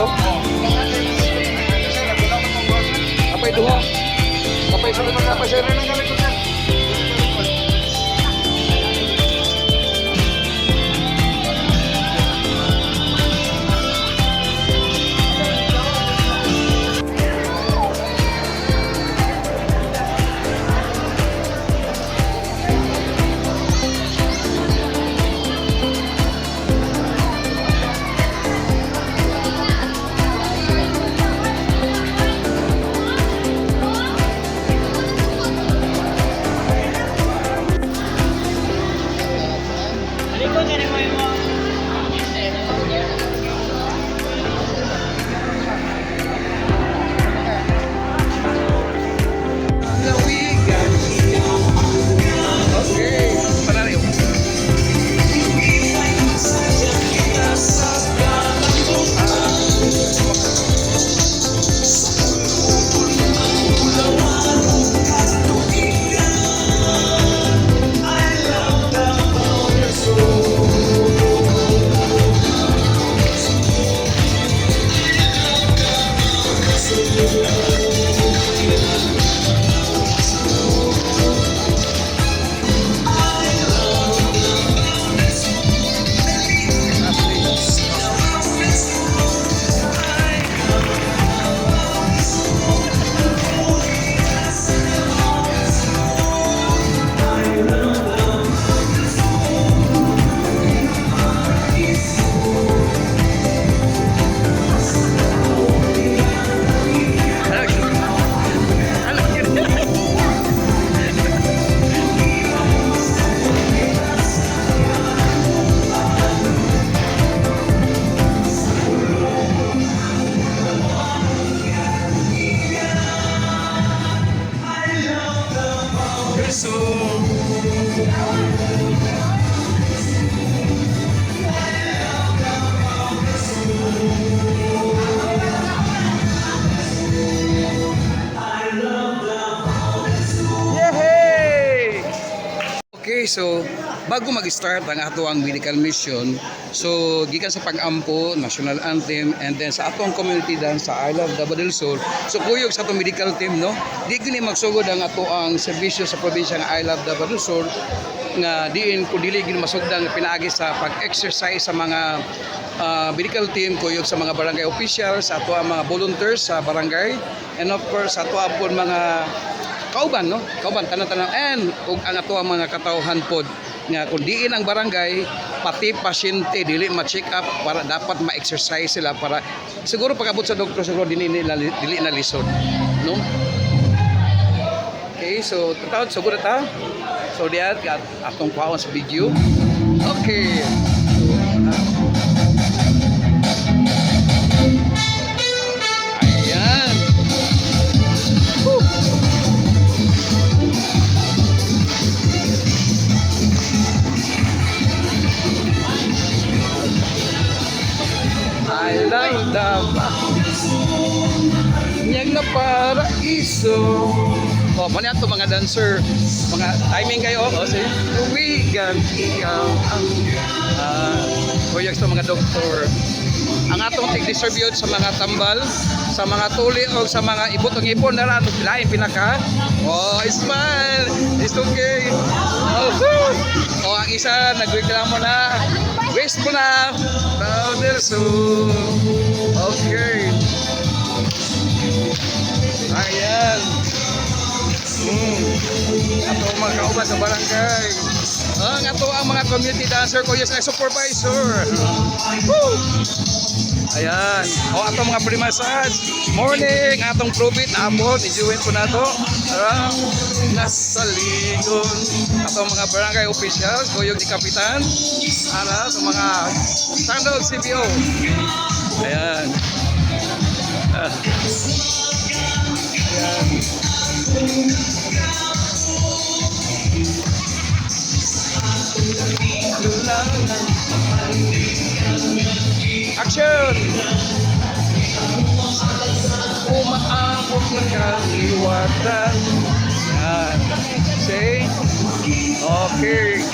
to? Apay duha. Apay sa mga apay sir. Okay, so bago mag-start ang ato ang medical mission, so gikan sa pag-ampo, national anthem, and then sa atong community dance sa I Love Davao del Sur, so kuyog sa atong medical team, no? Di gini magsugod ang ato ang serbisyo sa probinsya ng I Love Davao del Sur nga diin ko dili gini masugdan nga pinaagi sa pag-exercise sa mga medical team kuyog sa mga barangay officials, sa ato ang mga volunteers sa barangay, and of course sa ato apon mga kauban, no? Kauban tanan-tanan, and ug ang ato ang mga katawhan pod nga kung diin ang barangay pati pasyente dili ma-check up para dapat ma-exercise sila para siguro pag-abot sa doktor siguro dili na lisod, no? Okay, so tutawad siguro ta. So diyan atong kuhaon sa video. Okay. Ayan. Woo. I love Davao Nyang na paraiso. Oh, muna ito mga dancer, mga timing kayo. Oh, sige. Tuwigan, ikaw ang kuyag sa mga doktor. Ang atong tig-distribute sa mga tambal, sa mga tuli o sa mga ibutong ipon na lang, lain pinaka. Oh, smile. It's okay. Oh, ang isa, nagreklamo na. Waste mo na. Okay. Ayan. Ato ang mga kauban sa barangay. Ang ato ang mga community dancer ko yes, ay supervisor. Woo! Ayan. O ato mga pre-massage. Morning. Atong probit na abot. Ijuin ko na to. Nasa ligon. Ato mga barangay officials. Kuyog ni Kapitan. Ara sa mga standard CBO. Ayan. Ayan. Action! Umaabot na kaliwatan. Yan. Say. Okay.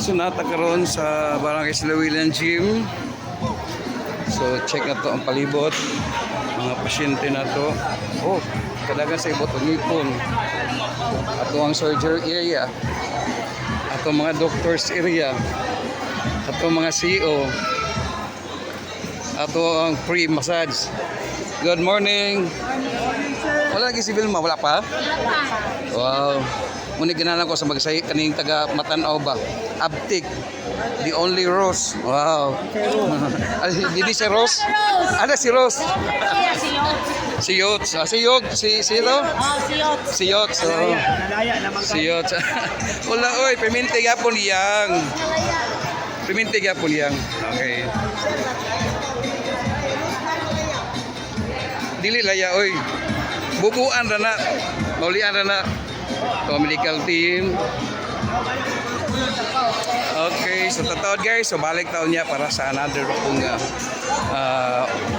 So nata karon sa Barangay Silawilan Gym. So check na to ang palibot. Mga pasyente na to. Oh, kadagan sa ibot ngipon. Ato ang surgery area. Ato mga doctors area. Ato mga CEO. Ato ang free massage. Good morning. Wala lagi si Vilma, wala pa? Wow. Muna ganahan ko sa magsay kaning taga Matanaw ba? Abtik. The only Rose. Wow. Didi si Rose? Ano si Rose? Si Yots. Si Yog. Si ito? Si Yots. Si Yots. Wala oy, piminti yapon yang. Piminti yapon yang. Okay. Dili laya oy. Bubuan ra na. Maulian ra na. To medical team. Okay, so tataod guys, so balik taon niya para sa another kung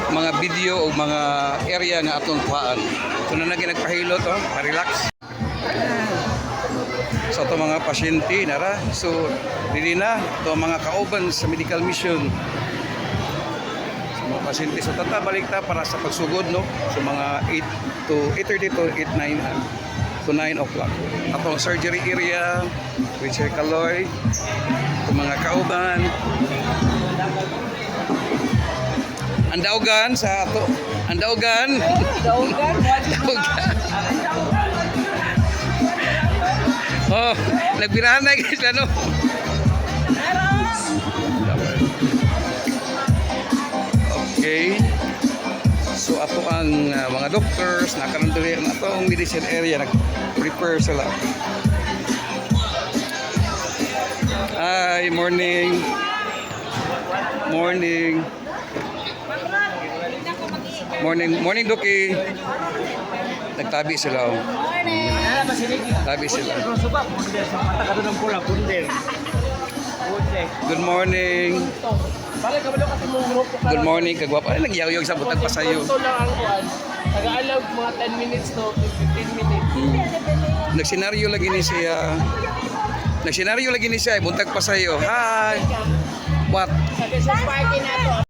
mga video o mga area nga atong kuhaan. So na nagpahilo to, pa-relax. So ito mga pasyente nara, so dili na to mga kauban sa medical mission. So mga pasyente, so balik ta para sa pagsugod no, so mga 8 to 8:30 to 9 to 9 o'clock. Atong surgery area, Richard Caloy, mga kauban. Ang daugan sa ato. Ang daugan. Daugan. Oh, nagbirahan na guys ano. Okay. So ato ang mga doctors nakanundiri ang atong medicine area nag-prepare sila. Hi, morning. Morning. Morning Doki. Nagtabi sila. Tabi sila. Good morning. Good morning, kagwapa. Ay, nagyaw-yaw sa butag pa sa'yo. Ito lang ang kuwan. Taga-allow mga 10 minutes to 15 minutes. Nagsenaryo lagi ni siya. Nagsenaryo lagi ni siya. Buntag pa sa'yo. Hi. What? Sa Christmas party na to.